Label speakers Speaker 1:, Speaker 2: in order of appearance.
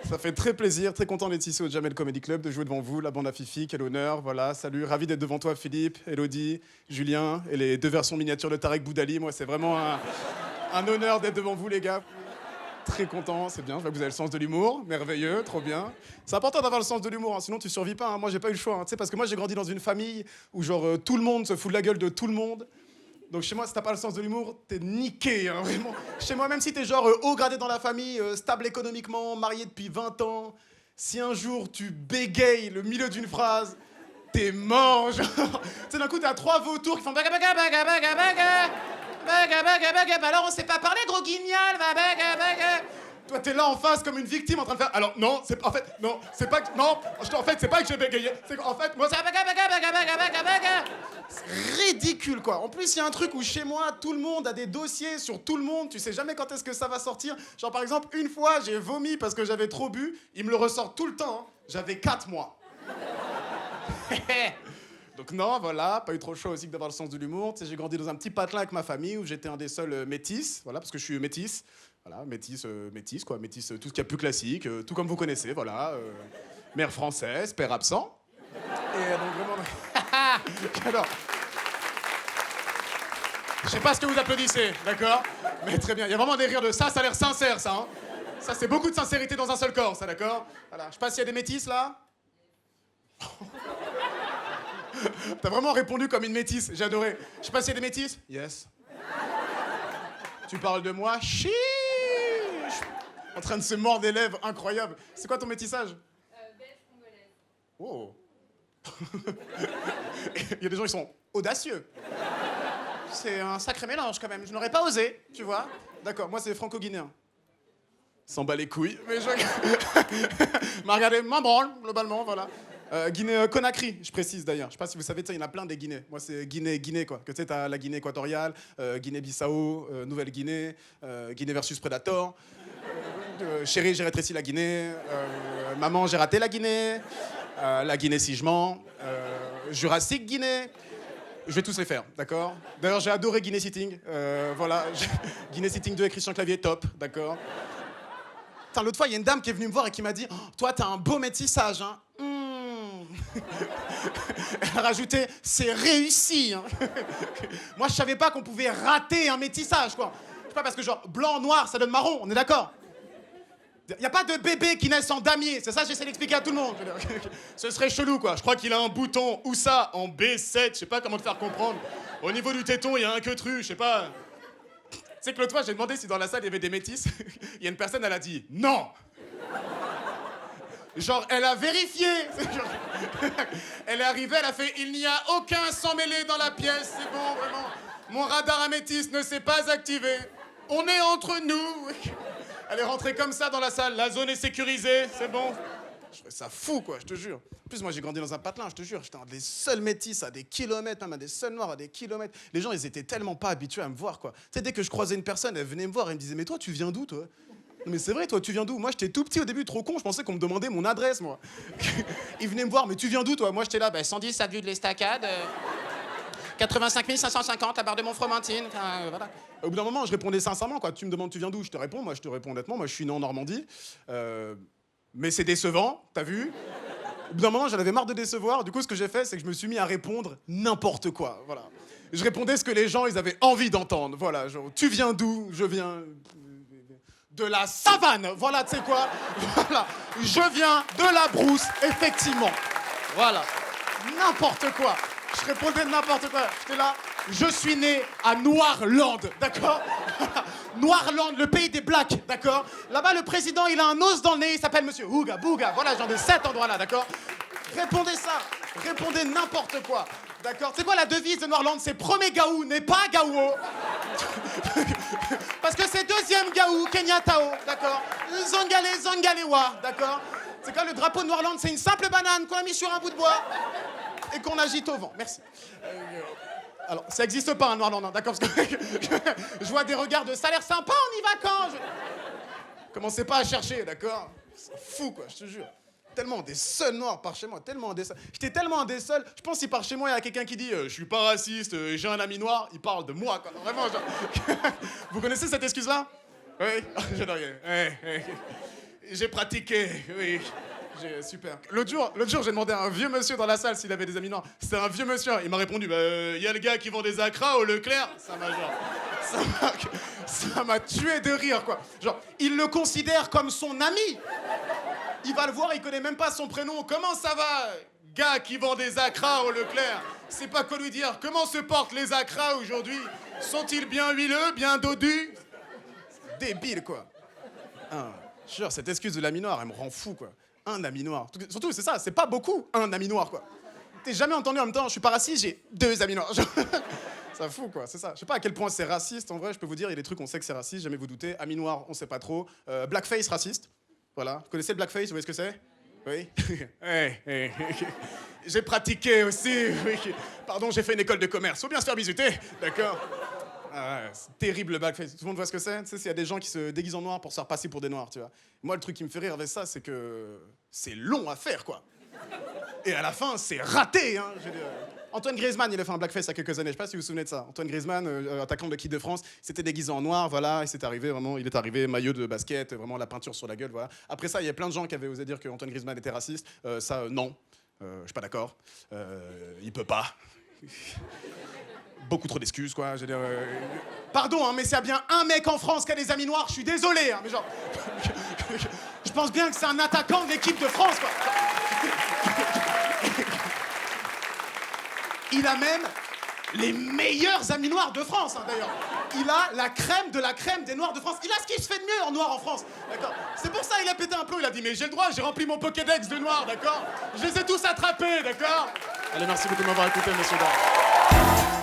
Speaker 1: Ça fait très plaisir, très content d'être ici au Jamel Comedy Club, de jouer devant vous, la bande à Fifi, quel honneur, voilà, salut, ravi d'être devant toi Philippe, Elodie, Julien, et les deux versions miniatures de Tarek Boudali, moi c'est vraiment un honneur d'être devant vous les gars. Très content, c'est bien, je vois que vous avez le sens de l'humour, merveilleux, trop bien. C'est important d'avoir le sens de l'humour, hein, sinon tu survis pas, hein. Moi j'ai pas eu le choix, hein, tu sais, parce que moi j'ai grandi dans une famille où genre tout le monde se fout de la gueule de tout le monde. Donc chez moi, si t'as pas le sens de l'humour, t'es niqué, hein, vraiment. Chez moi, même si t'es genre haut gradé dans la famille, stable économiquement, marié depuis 20 ans, si un jour tu bégayes le milieu d'une phrase, t'es mort, genre. Tu sais, d'un coup, t'as 3 vautours qui font baga baga baga baga baga baga baga baga. Bah alors on sait pas parler, gros guignol, va baga baga. Toi, t'es là en face comme une victime en train de faire. Alors non, c'est en fait non, c'est pas que non. En fait, c'est pas que j'ai bégayé. C'est qu'en fait, moi, c'est baga baga baga baga baga baga. C'est ridicule quoi. En plus, il y a un truc où chez moi, tout le monde a des dossiers sur tout le monde. Tu sais jamais quand est-ce que ça va sortir. Genre par exemple, une fois, j'ai vomi parce que j'avais trop bu. Ils me le ressortent tout le temps. Hein. J'avais 4 mois. Donc non, voilà, pas eu trop chaud aussi que d'avoir le sens de l'humour. Tu sais, j'ai grandi dans un petit patelin avec ma famille où j'étais un des seuls métis, voilà, parce que je suis métis. Voilà, métis, métis, quoi, métis, tout ce qu'il y a de plus classique, tout comme vous connaissez, voilà. Mère française, père absent. Et donc vraiment... J'adore. Je sais pas ce que vous applaudissez, d'accord? Mais très bien, il y a vraiment des rires de ça, ça a l'air sincère, ça, hein. Ça, c'est beaucoup de sincérité dans un seul corps, ça, d'accord? Voilà, je sais pas s'il y a des métis, là. T'as vraiment répondu comme une métisse, j'ai adoré. Je sais pas s'il y a des métisses? Yes. Tu parles de moi? Chiche. En train de se mordre des lèvres, incroyable. C'est quoi ton métissage?
Speaker 2: Belge congolaise.
Speaker 1: Oh. Il y a des gens qui sont audacieux. C'est un sacré mélange quand même, je n'aurais pas osé, tu vois. D'accord, moi c'est franco-guinéen. S'en bat les couilles, mais je... m'a regardé, m'en branle, globalement, voilà. Guinée-Conakry, je précise d'ailleurs. Je sais pas si vous savez, il y en a plein des Guinées. Moi, c'est Guinée, quoi. Que tu sais, t'as la Guinée équatoriale, Guinée-Bissau, Nouvelle-Guinée, Guinée versus Predator. Chérie, j'ai rétréci la Guinée. Maman, j'ai raté la Guinée. La Guinée, si je mens. Jurassique Guinée. Je vais tous les faire, d'accord? D'ailleurs, j'ai adoré Guinée Sitting. Voilà. Guinée Sitting 2 et Christian Clavier, top, d'accord? L'autre fois, il y a une dame qui est venue me voir et qui m'a dit oh, « Toi, t'as un beau métissage, hein. » Elle a rajouté « C'est réussi, hein. » Moi, je savais pas qu'on pouvait rater un métissage, quoi. Je sais pas, parce que genre, blanc, noir, ça donne marron, on est d'accord? Y a pas de bébé qui naissent en damier, c'est ça que j'essaie d'expliquer à tout le monde. Ce serait chelou, quoi. Je crois qu'il a un bouton, où ça? En B7, je sais pas comment te faire comprendre. Au niveau du téton, il y a un queutru, je sais pas... Tu sais que l'autre fois, j'ai demandé si dans la salle, il y avait des métisses. Il y a une personne, elle a dit « Non !» Genre, elle a vérifié. Elle est arrivée, elle a fait « Il n'y a aucun sang mêlé dans la pièce, c'est bon, vraiment. Mon radar à métis ne s'est pas activé. On est entre nous. » Elle est rentrée comme ça dans la salle. La zone est sécurisée, c'est bon. Je trouvais ça fou, quoi, je te jure. En plus, moi, j'ai grandi dans un patelin, je te jure. J'étais un des seuls métis à des kilomètres, même un des seuls noirs à des kilomètres. Les gens, ils étaient tellement pas habitués à me voir, quoi. Tu sais, dès que je croisais une personne, elle venait me voir et me disait « Mais toi, tu viens d'où, toi ?» Non, mais c'est vrai, toi, tu viens d'où? Moi, j'étais tout petit au début, trop con, je pensais qu'on me demandait mon adresse, moi. Ils venaient me voir « Mais tu viens d'où, toi ?» Moi, j'étais là, 110 avenue de l'Estacade, 85 550 à Barre de Montfromentine, voilà. Au bout d'un moment, je répondais sincèrement, quoi. Tu me demandes « Tu viens d'où ?» Je te réponds, moi, je te réponds honnêtement. Moi, je suis né en Normandie. Mais c'est décevant, t'as vu? Au bout d'un moment, j'en avais marre de décevoir. Du coup, ce que j'ai fait, c'est que je me suis mis à répondre n'importe quoi. Voilà. Je répondais ce que les gens, ils avaient envie d'entendre. Voilà, genre, tu viens d'où? Je viens de la savane. Voilà, tu sais quoi? Voilà. Je viens de la brousse, effectivement. Voilà. N'importe quoi. Je répondais n'importe quoi. J'étais là. Je suis né à Noirland, d'accord? Noirland, le pays des blacks, d'accord? Là-bas, le président, il a un os dans le nez, il s'appelle Monsieur Ouga Bouga. Voilà, genre de cet endroit-là, d'accord? Répondez ça, répondez n'importe quoi, d'accord? C'est quoi la devise de Noirland? C'est premier Gaou n'est pas Gaouo. Parce que c'est deuxième Gaou, Kenya Tao, d'accord? Zangale, Zangalewa, d'accord? C'est quoi le drapeau de Noirland? C'est une simple banane qu'on a mis sur un bout de bois et qu'on agite au vent. Merci. Alors, ça n'existe pas, un Noirland, hein, d'accord? Parce que je vois des regards de « ça a l'air sympa, on y va quand ?» Commencez pas à chercher, d'accord? C'est fou, quoi, je te jure. Tellement des seuls noirs par chez moi, tellement des seuls. J'étais tellement un des seuls. Je pense que si par chez moi, il y a quelqu'un qui dit « je suis pas raciste, j'ai un ami noir », il parle de moi, quoi. Vraiment, genre... Vous connaissez cette excuse-là? Oui? J'adore. J'ai pratiqué, oui. Super. L'autre jour, j'ai demandé à un vieux monsieur dans la salle s'il avait des amis noirs. C'était un vieux monsieur. Il m'a répondu, il y a le gars qui vend des acras au Leclerc. Ça m'a tué de rire, quoi. Genre, il le considère comme son ami. Il va le voir, il connaît même pas son prénom. Comment ça va, gars qui vend des acras au Leclerc? C'est pas quoi lui dire. Comment se portent les acras aujourd'hui? Sont-ils bien huileux, bien dodus? Débile, quoi. Jure, cette excuse de l'ami noir, elle me rend fou, quoi. Un ami noir. Surtout, c'est ça, c'est pas beaucoup, un ami noir, quoi. T'es jamais entendu en même temps, je suis pas raciste, j'ai 2 amis noirs. Ça fout, quoi, c'est ça. Je sais pas à quel point c'est raciste, en vrai, je peux vous dire, il y a des trucs, on sait que c'est raciste, jamais vous doutez. Ami noir, on sait pas trop. Blackface, raciste. Voilà. Vous connaissez le blackface, vous voyez ce que c'est? Oui. J'ai pratiqué aussi, oui. Pardon, j'ai fait une école de commerce. Faut bien se faire bisuter, d'accord? C'est terrible le blackface. Tout le monde voit ce que c'est? Tu sais, s'il y a des gens qui se déguisent en noir pour se faire passer pour des noirs, tu vois. Moi, le truc qui me fait rire avec ça, c'est que c'est long à faire, quoi. Et à la fin, c'est raté, hein. Antoine Griezmann, il a fait un blackface il y a quelques années. Je sais pas si vous vous souvenez de ça. Antoine Griezmann, attaquant de l'équipe de France, s'était déguisé en noir, voilà. Et c'est arrivé vraiment, il est arrivé maillot de basket, vraiment la peinture sur la gueule, voilà. Après ça, il y a plein de gens qui avaient osé dire que Antoine Griezmann était raciste. Non, je suis pas d'accord. Il peut pas. Beaucoup trop d'excuses, quoi. Je veux dire, pardon, hein, mais s'il y a bien un mec en France qui a des amis noirs, je suis désolé, hein, mais genre... je pense bien que c'est un attaquant de l'équipe de France, quoi. Il a même les meilleurs amis noirs de France, hein, d'ailleurs. Il a la crème de la crème des noirs de France. Il a ce qui se fait de mieux en noir en France, d'accord. C'est pour ça il a pété un plomb, il a dit, mais j'ai le droit, j'ai rempli mon Pokédex de noirs, d'accord. Je les ai tous attrapés, d'accord. Allez, merci beaucoup de m'avoir écouté, messieurs, dames.